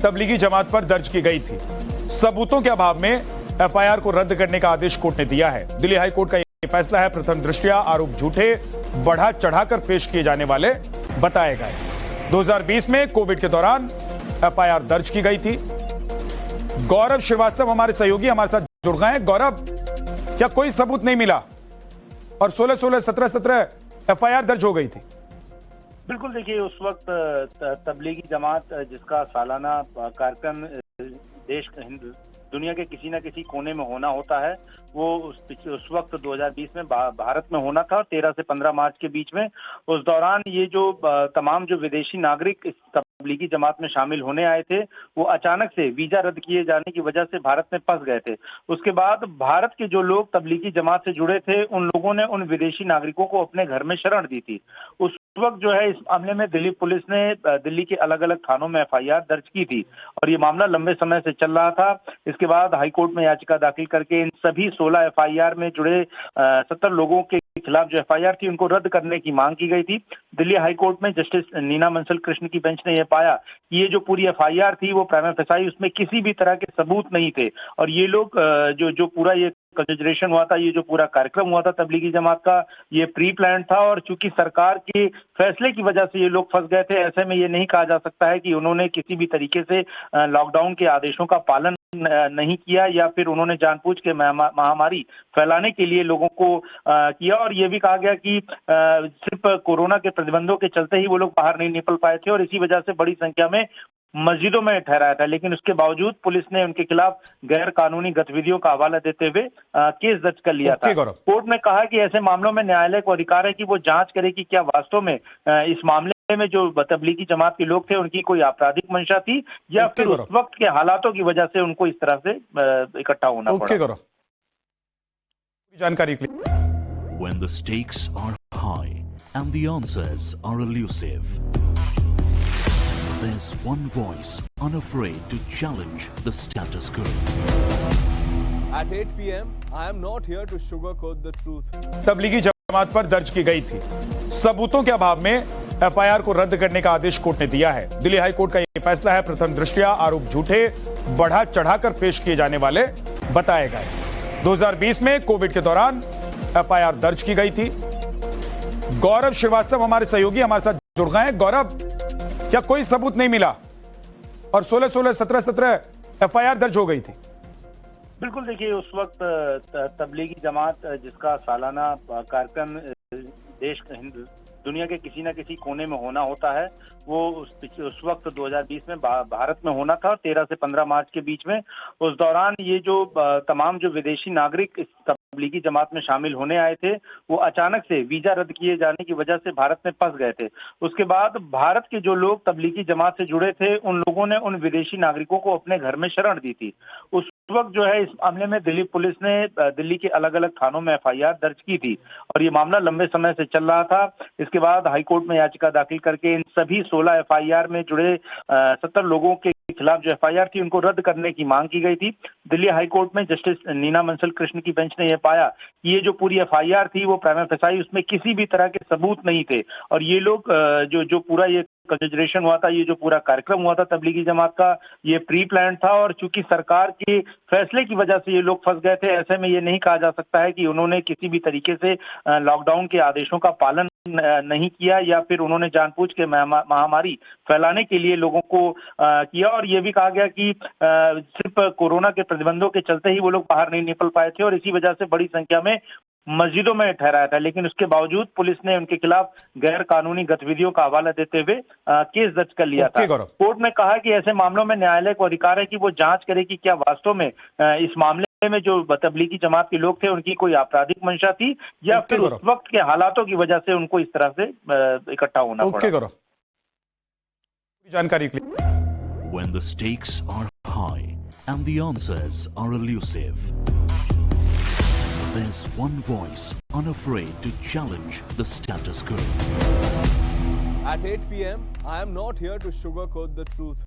तबलीगी जमात पर दर्ज की गई थी। सबूतों के अभाव में एफआईआर को रद्द करने का आदेश कोर्ट ने दिया है। दिल्ली हाई कोर्ट का यह फैसला है। प्रथम दृष्टया आरोप झूठे, बढ़ा चढ़ाकर पेश किए जाने वाले बताए गए। 2020 में कोविड के दौरान एफआईआर दर्ज की गई थी। गौरव श्रीवास्तव हमारे सहयोगी हमारे साथ जुड़ गए हैं। गौरव, क्या कोई सबूत नहीं मिला और 16-16, 17-17 एफआईआर दर्ज हो गई थी? बिल्कुल, देखिए उस वक्त तबलीगी जमात जिसका सालाना कार्यक्रम देश दुनिया के किसी न किसी कोने में होना होता है, वो उस वक्त 2020 में भारत में होना था। 13 से 15 मार्च के बीच में उस दौरान ये जो तमाम जो विदेशी नागरिक इस तबलीगी जमात में शामिल होने आए थे, वो अचानक से वीजा रद्द किए जाने की वजह से भारत में फंस गए थे। उसके बाद भारत के जो लोग तबलीगी जमात से जुड़े थे, उन लोगों ने उन विदेशी नागरिकों को अपने घर में शरण दी थी। उस वक्त जो है इस मामले में दिल्ली पुलिस ने दिल्ली के अलग अलग थानों में एफआईआर दर्ज की थी और ये मामला लंबे समय से चल रहा था। इसके बाद हाईकोर्ट में याचिका दाखिल करके इन सभी 16 एफआईआर में जुड़े 70 लोगों के खिलाफ जो एफआईआर थी उनको रद्द करने की मांग की गई थी। दिल्ली हाईकोर्ट में जस्टिस नीना मंसल कृष्ण की बेंच ने यह पाया कि ये जो पूरी एफआईआर थी वो प्राइमा फेसाई, उसमें किसी भी तरह के सबूत नहीं थे और ये लोग जो पूरा ये कंसिडरेशन हुआ था, ये जो पूरा कार्यक्रम हुआ था तबलीगी जमात का, ये प्री प्लान था और चूंकि सरकार के फैसले की वजह से ये लोग फंस गए थे, ऐसे में ये नहीं कहा जा सकता है कि उन्होंने किसी भी तरीके से लॉकडाउन के आदेशों का पालन नहीं किया या फिर उन्होंने जानबूझ के महामारी फैलाने के लिए लोगों को किया। और ये भी कहा गया कि सिर्फ कोरोना के प्रतिबंधों के चलते ही वो लोग बाहर नहीं निकल पाए थे और इसी वजह से बड़ी संख्या में मस्जिदों में ठहराया था। लेकिन उसके बावजूद पुलिस ने उनके खिलाफ गैर कानूनी गतिविधियों का हवाला देते हुए केस दर्ज कर लिया था। कोर्ट ने कहा कि ऐसे मामलों में न्यायालय को अधिकार है कि वो जांच करे कि क्या वास्तव में इस मामले में जो तबलीगी जमात के लोग थे उनकी कोई आपराधिक मंशा थी या फिर उस वक्त के हालातों की वजह से उनको इस तरह से इकट्ठा होना पड़ा। जानकारी के लिए When the stakes are high and the answers are elusive, there's one voice unafraid to challenge the status quo. At 8 p.m, I am not here to sugarcoat the truth. Tablighi Jamaat पर दर्ज की गई थी। सबूतों के अभाव में एफआईआर को रद्द करने का आदेश कोर्ट ने दिया है। दिल्ली हाई कोर्ट का यह फैसला है। प्रथम दृष्टया आरोप झूठे, बढ़ा चढ़ाकर पेश किए जाने वाले बताए गए। 2020 में कोविड के दौरान एफआईआर दर्ज की गई थी। गौरव श्रीवास्तव हमारे सहयोगी हमारे साथ जुड़ गए हैं। गौरव, क्या कोई सबूत नहीं मिला और 16-16, 17-17 एफआईआर दर्ज हो गई थी? बिल्कुल, देखिए उस वक्त तबलीगी जमात जिसका सालाना कार्यक्रम देश दुनिया के किसी न किसी कोने में होना होता है, वो उस वक्त 2020 में भारत में होना था। 13 से 15 मार्च के बीच में उस दौरान ये जो तमाम जो विदेशी नागरिक इस तबलीगी जमात में शामिल होने आए थे, वो अचानक से वीजा रद्द किए जाने की वजह से भारत में फंस गए थे। उसके बाद भारत के जो लोग तबलीगी जमात से जुड़े थे, उन लोगों ने उन विदेशी नागरिकों को अपने घर में शरण दी थी। उस वक्त जो है इस मामले में दिल्ली पुलिस ने दिल्ली के अलग अलग थानों में एफआईआर दर्ज की थी और ये मामला लंबे समय से चल रहा था। इसके बाद हाईकोर्ट में याचिका दाखिल करके इन सभी 16 एफआईआर में जुड़े 70 लोगों के खिलाफ जो एफआईआर थी उनको रद्द करने की मांग की गई थी। दिल्ली हाईकोर्ट में जस्टिस नीना मंसल कृष्ण की बेंच ने यह पाया कि ये जो पूरी एफआईआर थी वो प्राइमा फेसाई, उसमें किसी भी तरह के सबूत नहीं थे और ये लोग जो पूरा ये कंसिडरेशन हुआ था, ये जो पूरा कार्यक्रम हुआ था तबलीगी जमात का, ये प्री प्लान था और चूंकि सरकार के फैसले की वजह से ये लोग फंस गए थे, ऐसे में ये नहीं कहा जा सकता है कि उन्होंने किसी भी तरीके से लॉकडाउन के आदेशों का पालन नहीं किया या फिर उन्होंने जानबूझ के महामारी फैलाने के लिए लोगों को किया। और ये भी कहा गया कि सिर्फ कोरोना के प्रतिबंधों के चलते ही वो लोग बाहर नहीं निकल पाए थे और इसी वजह से बड़ी संख्या में मस्जिदों में ठहराया था। लेकिन उसके बावजूद पुलिस ने उनके खिलाफ गैर कानूनी गतिविधियों का हवाला देते हुए केस दर्ज कर लिया था। कोर्ट ने कहा कि ऐसे मामलों में न्यायालय को अधिकार है कि वो जांच करे कि क्या वास्तव में इस मामले में जो तबलीगी जमात के लोग थे उनकी कोई आपराधिक मंशा थी या फिर उस वक्त के हालातों की वजह से उनको इस तरह से इकट्ठा होना पड़ा। जानकारी के लिए When the stakes are high and the answers are elusive, there's one voice unafraid to challenge the status quo. At 8 p.m, I am not here to sugarcoat the truth.